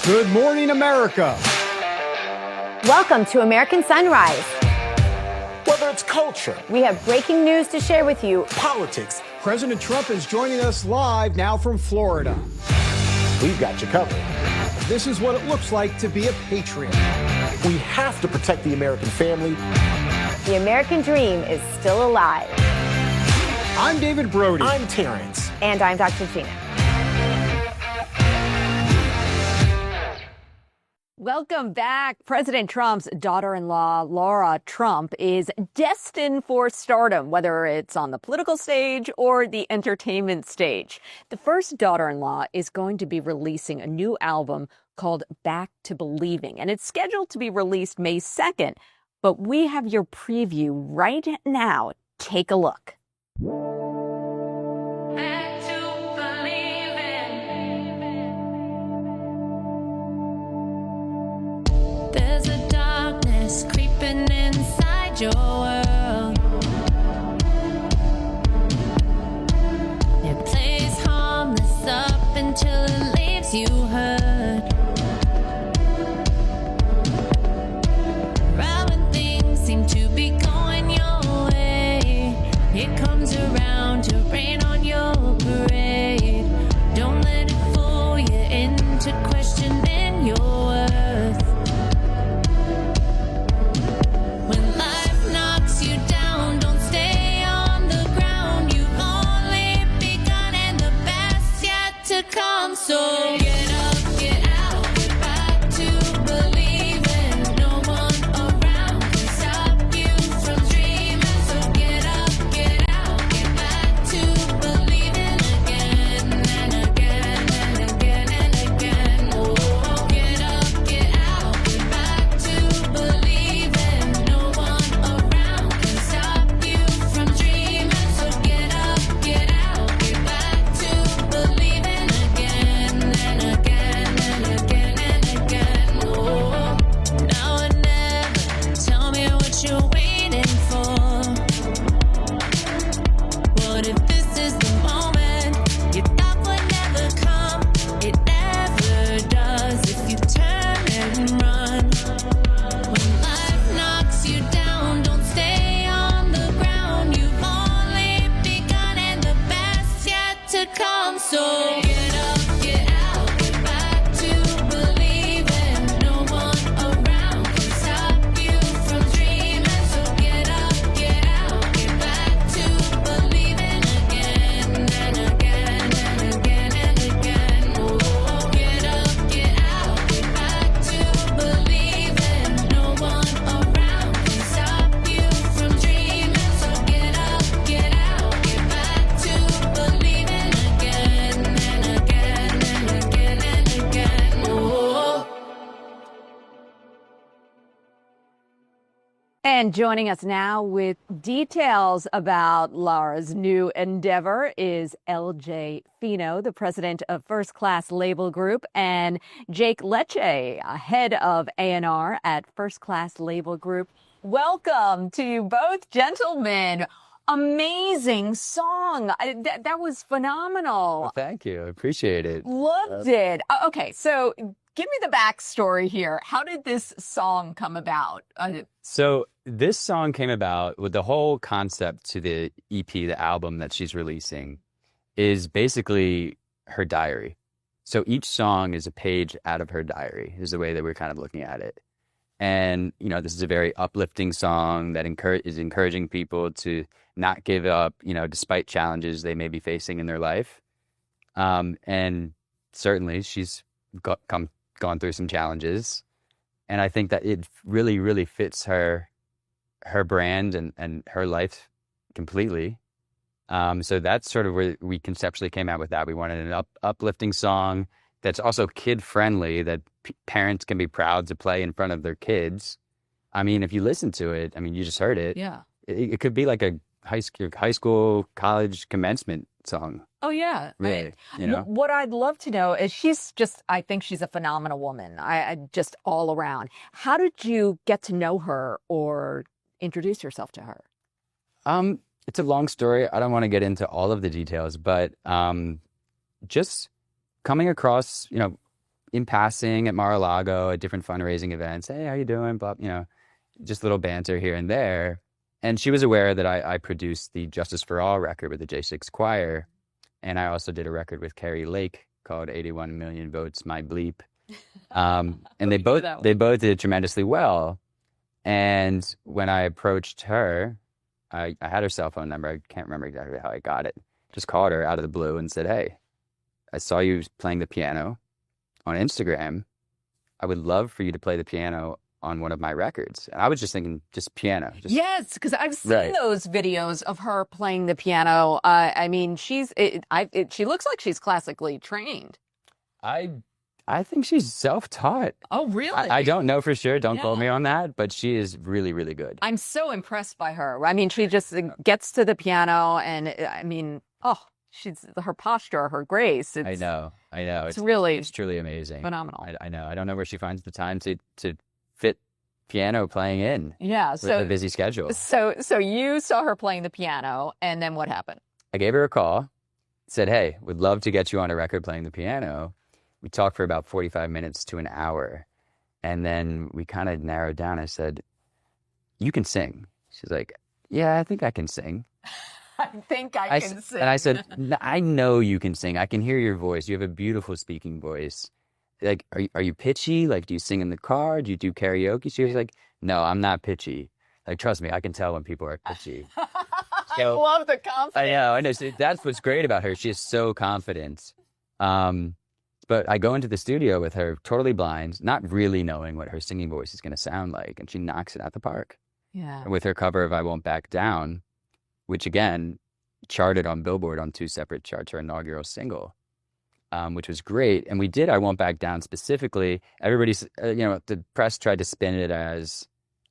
Good morning, America. Welcome to American Sunrise. Whether it's culture, We have breaking news to share with you. politics, President Trump is joining us live now from Florida. we've got you covered. This is what it looks like to be a patriot. We have to protect the American family. The American dream is still alive. I'm David Brody. I'm Terrence. And I'm Dr. Gina. Welcome back. President Trump's daughter-in-law, Lara Trump, is destined for stardom, whether it's on the political stage or the entertainment stage. The first daughter-in-law is going to be releasing a new album called Back to Believing, and it's scheduled to be released May 2nd. But we have your preview right now. Take a look. There's a darkness creeping inside your world. It plays harmless up until it leaves you hurt. Right when things seem to be going your way, it comes around to rain on your parade. Don't let it fool you into questioning your worth. When life knocks you down, don't stay on the ground. You've only begun and the best yet to come. So get up, get out, get back to believing. No one around can stop you from dreaming. So get up, get out, get back to believing again and again and again and again. Oh, get up, get out, get back to believing. No one around can stop you from dreaming. So get up, get out, get back to believing again and again and again and again. Oh, now or never, tell me what you're waiting for. What if this is the moment you thought would never come? It never does if you turn and run. When life knocks you down, don't stay on the ground. You've only begun and the best yet to come. So get up, get out, get back to believing. No one around can stop you from dreaming. So get up, get out, get back to believing again and again and again and again. Oh, get up, get out, get back to believing. No one around can stop you from dreaming. So get up, get out, get back to believing again and again and again and again. Oh. And joining us now with details about Lara's new endeavor is LJ Fino, the president of First Class Label Group, and Jake Lecce, head of A&R at First Class Label Group. Welcome to you both, gentlemen. Amazing song. That was phenomenal. Well, thank you. I appreciate it. Loved it. Okay, so give me the backstory here. How did this song come about? So this song came about with the whole concept to the EP, the album that she's releasing, is basically her diary. So each song is a page out of her diary, is the way that we're kind of looking at it. And, you know, this is a very uplifting song that is encouraging people to not give up, you know, despite challenges they may be facing in their life. And certainly she's gone through some challenges. And I think that it really, really fits her brand and her life completely. So that's sort of where we conceptually came out with that. We wanted an uplifting song that's also kid-friendly, that parents can be proud to play in front of their kids. I mean, if you listen to it, I mean, you just heard it. Yeah. It could be like a high school, college commencement song. Oh, yeah. Really, you know? What I'd love to know is I think she's a phenomenal woman. I just all around. How did you get to know her or introduce yourself to her? It's a long story. I don't want to get into all of the details, but just coming across, in passing at Mar-a-Lago, at different fundraising events. Hey, how you doing? Blah, just little banter here and there. And she was aware that I produced the Justice for All record with the J6 Choir. And I also did a record with Carrie Lake called 81 Million Votes, My Bleep. And they both did tremendously well. And when I approached her, I had her cell phone number. I can't remember exactly how I got it. Just called her out of the blue and said, hey, I saw you playing the piano on Instagram. I would love for you to play the piano on one of my records. And I was just thinking, just piano. Yes, because I've seen those videos of her playing the piano. I mean, she looks like she's classically trained. I think she's self-taught. Oh, really? I don't know for sure. Don't quote me on that, but she is really, really good. I'm so impressed by her. I mean, she just gets to the piano, and I mean, her posture, her grace. I know. It's truly amazing. Phenomenal. I know. I don't know where she finds the time to fit piano playing in. Yeah. With a busy schedule. So you saw her playing the piano, and then what happened? I gave her a call, said, hey, would love to get you on a record playing the piano. We talked for about 45 minutes to an hour. And then we kind of narrowed down. I said, you can sing. She's like, yeah, I think I can sing. I think I can sing. And I said, I know you can sing. I can hear your voice. You have a beautiful speaking voice. Like, are you pitchy? Like, do you sing in the car? Do you do karaoke? She was like, no, I'm not pitchy. Like, trust me, I can tell when people are pitchy. I love the confidence. I know. So that's what's great about her. She is so confident. But I go into the studio with her totally blind, not really knowing what her singing voice is going to sound like. And she knocks it out the park. Yeah. With her cover of I Won't Back Down, which again, charted on Billboard on 2 separate charts, her inaugural single, which was great. And we did I Won't Back Down specifically. Everybody's, the press tried to spin it as,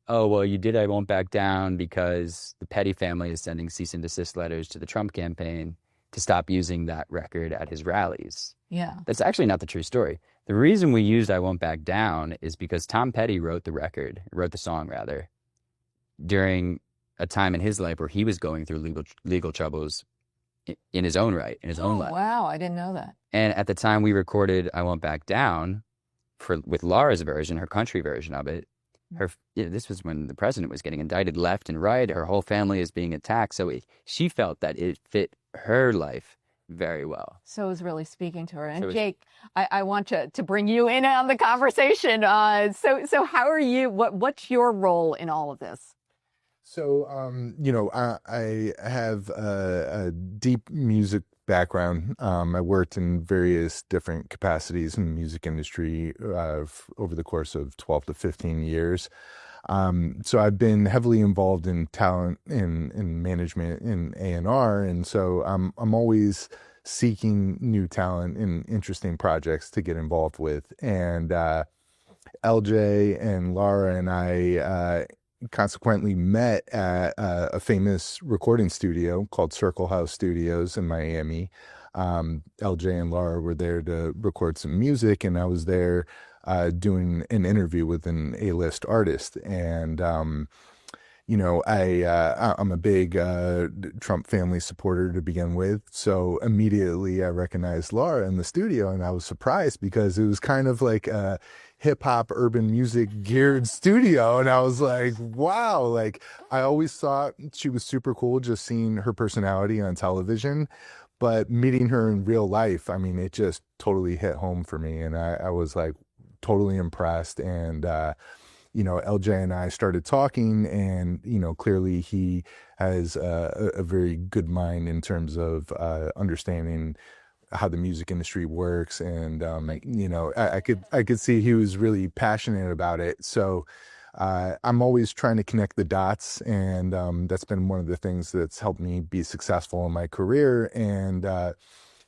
oh, well, you did I Won't Back Down because the Petty family is sending cease and desist letters to the Trump campaign to stop using that record at his rallies. Yeah. That's actually not the true story. The reason we used I Won't Back Down is because Tom Petty wrote the song rather, during a time in his life where he was going through legal troubles in his own right, in his own life. Wow, I didn't know that. And at the time we recorded I Won't Back Down with Lara's version, her country version of it, this was when the president was getting indicted left and right. Her whole family is being attacked. So she felt that it fit her life very well. So it was really speaking to her. And Jake, I want to bring you in on the conversation. So how are you? What's your role in all of this? So, I have a deep music background. I worked in various different capacities in the music industry over the course of 12 to 15 years. So I've been heavily involved in talent, in management, in A&R, and so I'm always seeking new talent and interesting projects to get involved with. And LJ and Lara and I consequently met at a famous recording studio called Circle House Studios in Miami. LJ and Lara were there to record some music, and I was there doing an interview with an A-list artist. And I'm a big Trump family supporter to begin with, so immediately I recognized Lara in the studio, and I was surprised because it was kind of like a hip-hop urban music geared studio, and I was like, wow. Like, I always thought she was super cool just seeing her personality on television, but meeting her in real life, I mean, it just totally hit home for me, and I was like totally impressed. And LJ and I started talking, and clearly he has a very good mind in terms of understanding how the music industry works, and I could see he was really passionate about it. So I'm always trying to connect the dots, and that's been one of the things that's helped me be successful in my career. And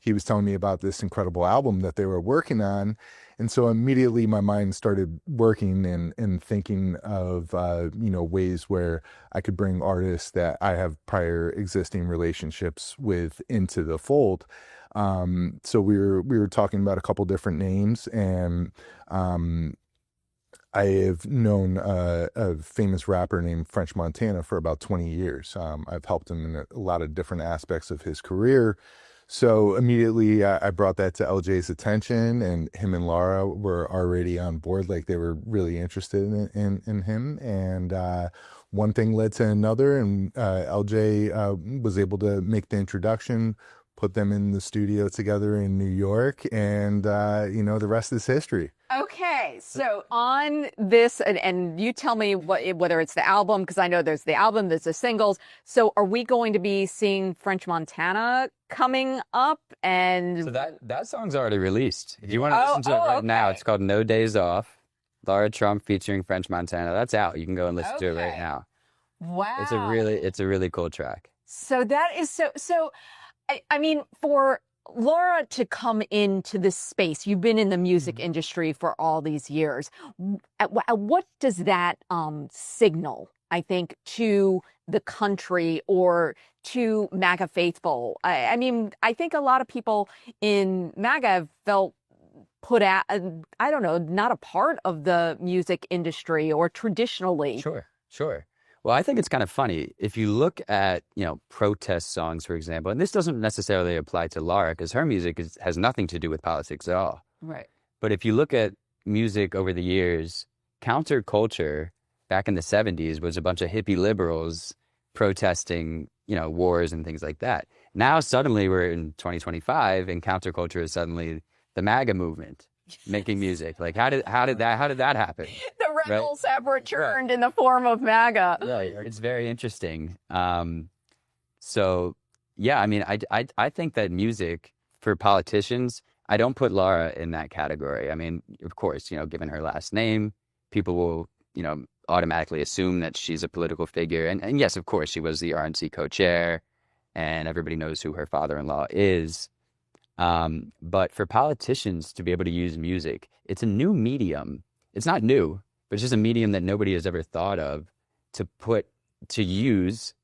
he was telling me about this incredible album that they were working on, and so immediately my mind started working and thinking of ways where I could bring artists that I have prior existing relationships with into the fold. So we were talking about a couple different names, and I have known a famous rapper named French Montana for about 20 years. I've helped him in a lot of different aspects of his career. So immediately I brought that to LJ's attention, and him and Lara were already on board. Like they were really interested in him. And one thing led to another, and LJ was able to make the introduction, put them in the studio together in New York, and the rest is history. Okay, so on this, and you tell me whether it's the album, because I know there's the album, there's the singles. So are we going to be seeing French Montana coming up? And So that song's already released. If you want to listen to it right now, okay. it's called No Days Off. Lara Trump featuring French Montana. That's out. You can go and listen to it right Okay. now. Wow. It's a really cool track. So that is so. I mean, for Lara to come into this space, you've been in the music industry for all these years. What does that signal, I think, to the country or to MAGA faithful? I mean, I think a lot of people in MAGA have felt put out, I don't know, not a part of the music industry or traditionally. Sure. Well, I think it's kind of funny. If you look at, protest songs, for example, and this doesn't necessarily apply to Lara because her music has nothing to do with politics at all. Right. But if you look at music over the years, counterculture back in the 70s was a bunch of hippie liberals protesting, wars and things like that. Now suddenly we're in 2025 and counterculture is suddenly the MAGA movement making music. Like how did that happen? The rebels have returned in the form of MAGA. Right. It's very interesting. So yeah, I mean, I think that music for politicians, I don't put Lara in that category. I mean, of course, given her last name, people will, automatically assume that she's a political figure. And yes, of course, she was the RNC co-chair and everybody knows who her father-in-law is. But for politicians to be able to use music, it's a new medium. It's not new, but it's just a medium that nobody has ever thought of to use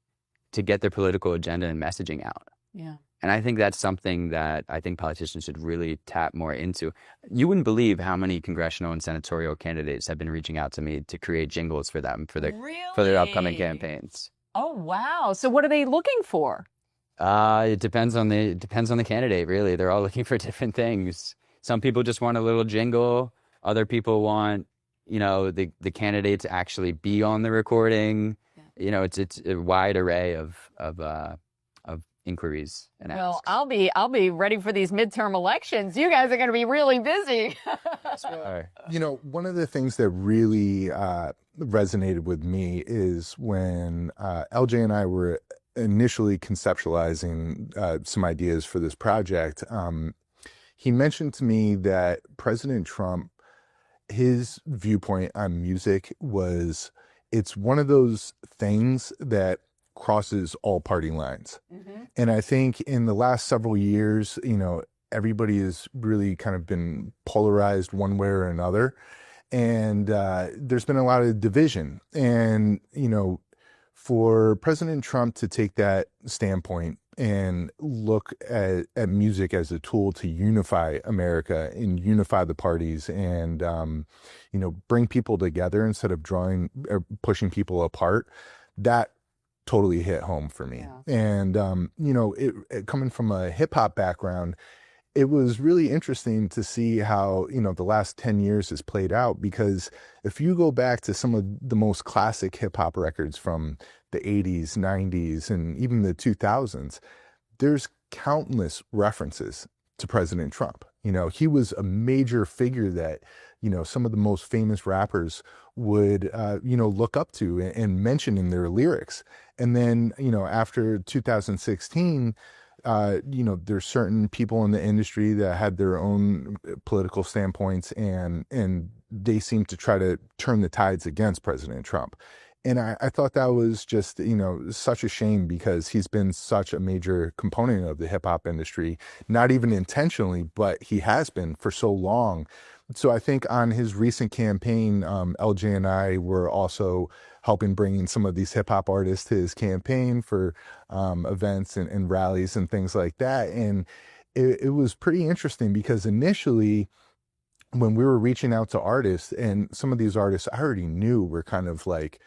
to get their political agenda and messaging out. Yeah. And I think that's something that I think politicians should really tap more into. You wouldn't believe how many congressional and senatorial candidates have been reaching out to me to create jingles for them for their upcoming campaigns. Oh, wow. So what are they looking for? It depends on the candidate, really. They're all looking for different things. Some people just want a little jingle. Other people want, the candidate to actually be on the recording. Yeah. It's a wide array of inquiries and asks. Well, I'll be ready for these midterm elections. You guys are going to be really busy. One of the things that really resonated with me is when LJ and I were initially conceptualizing some ideas for this project. He mentioned to me that President Trump, his viewpoint on music was it's one of those things that crosses all party lines. Mm-hmm. And I think in the last several years, everybody has really kind of been polarized one way or another. And there's been a lot of division. And, for President Trump to take that standpoint and look at music as a tool to unify America and unify the parties and, bring people together instead of pushing people apart, that totally hit home for me. Yeah. And, coming from a hip hop background, it was really interesting to see how, the last 10 years has played out, because if you go back to some of the most classic hip hop records from the 80s, 90s, and even the 2000s, there's countless references to President Trump. He was a major figure that, some of the most famous rappers would, look up to and mention in their lyrics. And then, after 2016, there's certain people in the industry that had their own political standpoints, and they seem to try to turn the tides against President Trump. And I thought that was just, such a shame, because he's been such a major component of the hip hop industry, not even intentionally, but he has been for so long. So I think on his recent campaign, LJ and I were also helping bring in some of these hip hop artists to his campaign for events and rallies and things like that. And it was pretty interesting, because initially when we were reaching out to artists, and some of these artists I already knew were kind of like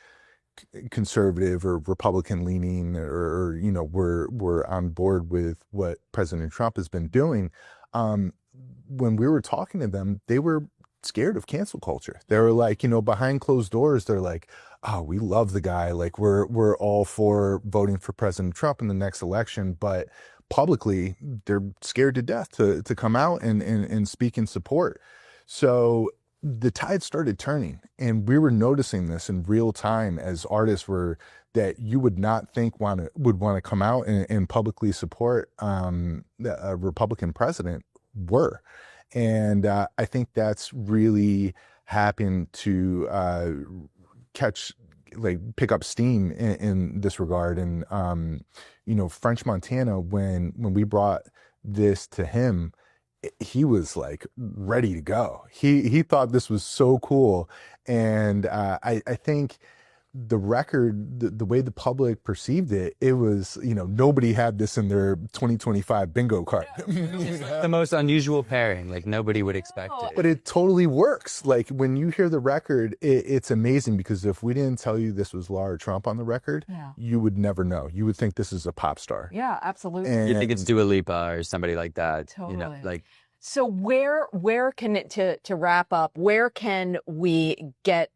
conservative or Republican leaning, or you know, were on board with what President Trump has been doing. When we were talking to them, they were scared of cancel culture. They were like, you know, behind closed doors, they're like, oh, we love the guy. Like we're all for voting for President Trump in the next election, but publicly they're scared to death to come out and speak in support. So the tide started turning, and we were noticing this in real time as artists were that you would not think would want to come out and publicly support a Republican president were. And I think that's really happened to pick up steam in this regard. And you know, French Montana, when we brought this to him, he was like ready to go. He thought this was so cool. And I think the record, the way the public perceived it, it was, you know, nobody had this in their 2025 bingo card. It's like the most unusual pairing. Like nobody would expect it. But it totally works. Like when you hear the record, it's amazing, because if we didn't tell you this was Lara Trump on the record, you would never know. You would think this is a pop star. Yeah, absolutely. And You think it's Dua Lipa or somebody like that. Totally. You know, like. So where can it, to wrap up, where can we get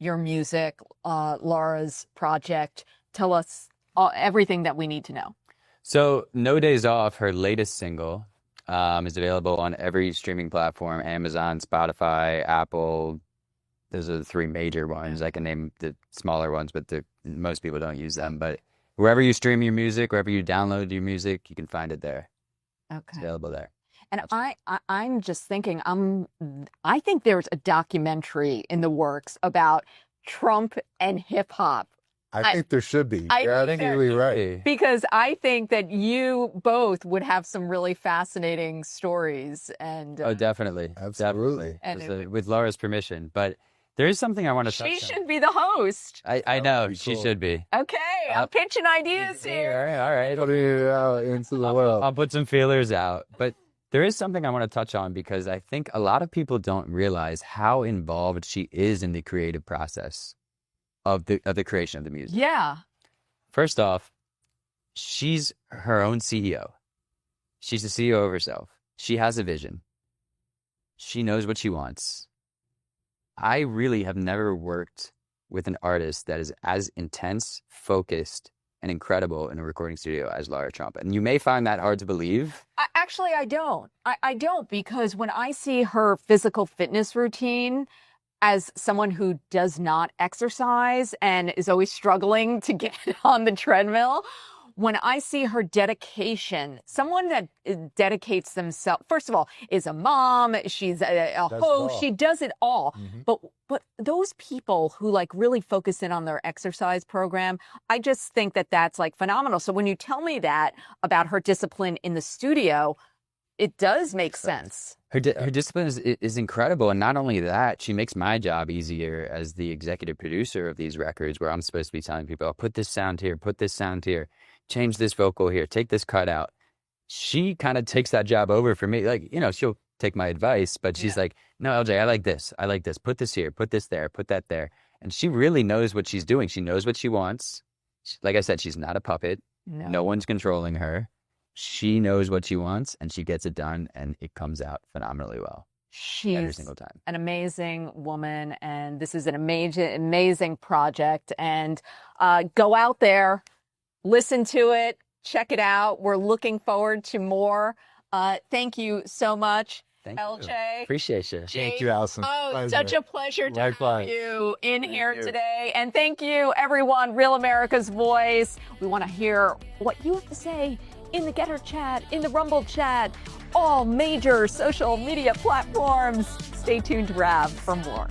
your music, Lara's project? Tell us everything that we need to know. So No Days Off, her latest single, is available on every streaming platform: Amazon, Spotify, Apple. Those are the three major ones. I can name the smaller ones, but most people don't use them. But wherever you stream your music, wherever you download your music, you can find it there. Okay. It's available there. And I'm just thinking, I think there's a documentary in the works about Trump and hip hop. I think there should be. I I think think you're really right. Because I think that you both would have some really fascinating stories. And Oh, definitely. Absolutely. Definitely. With Laura's permission. But there is something I want to touch on. she should be the host. I know, be she cool. should be. Okay, I'm pitching ideas here. All right. Putting it out into the world. I'll put some feelers out. But there is something I want to touch on, because I think a lot of people don't realize how involved she is in the creative process of the creation of the music. Yeah. First off, she's her own CEO. She's the CEO of herself. She has a vision. She knows what she wants. I really have never worked with an artist that is as intense, focused, and incredible in a recording studio as Lara Trump. And you may find that hard to believe. Actually, I don't. I don't, because when I see her physical fitness routine, as someone who does not exercise and is always struggling to get on the treadmill, when I see her dedication, someone that dedicates themselves, first of all, is a mom, she's a host, she does it all. Mm-hmm. But those people who like really focus in on their exercise program, I just think that that's like phenomenal. So when you tell me that about her discipline in the studio, it does make sense. Her discipline is incredible. And not only that, she makes my job easier as the executive producer of these records, where I'm supposed to be telling people, oh, put this sound here, put this sound here, change this vocal here, take this cut out. She kind of takes that job over for me. Like, you know, she'll take my advice, but she's like, no, LJ, I like this. I like this. Put this here, put this there, put that there. And she really knows what she's doing. She knows what she wants. Like I said, she's not a puppet. No one's controlling her. She knows what she wants, and she gets it done, and it comes out phenomenally well. She's every single time. An amazing woman, and this is an amazing project. And go out there, listen to it, check it out. We're looking forward to more. Thank you so much, LJ. Appreciate you. Thank you, Allison. Oh, Pleasure. such a pleasure to Likewise. have you in here today. And thank you, everyone. Real America's Voice. We want to hear what you have to say in the Getter chat, in the Rumble chat, all major social media platforms. Stay tuned to Rav for more.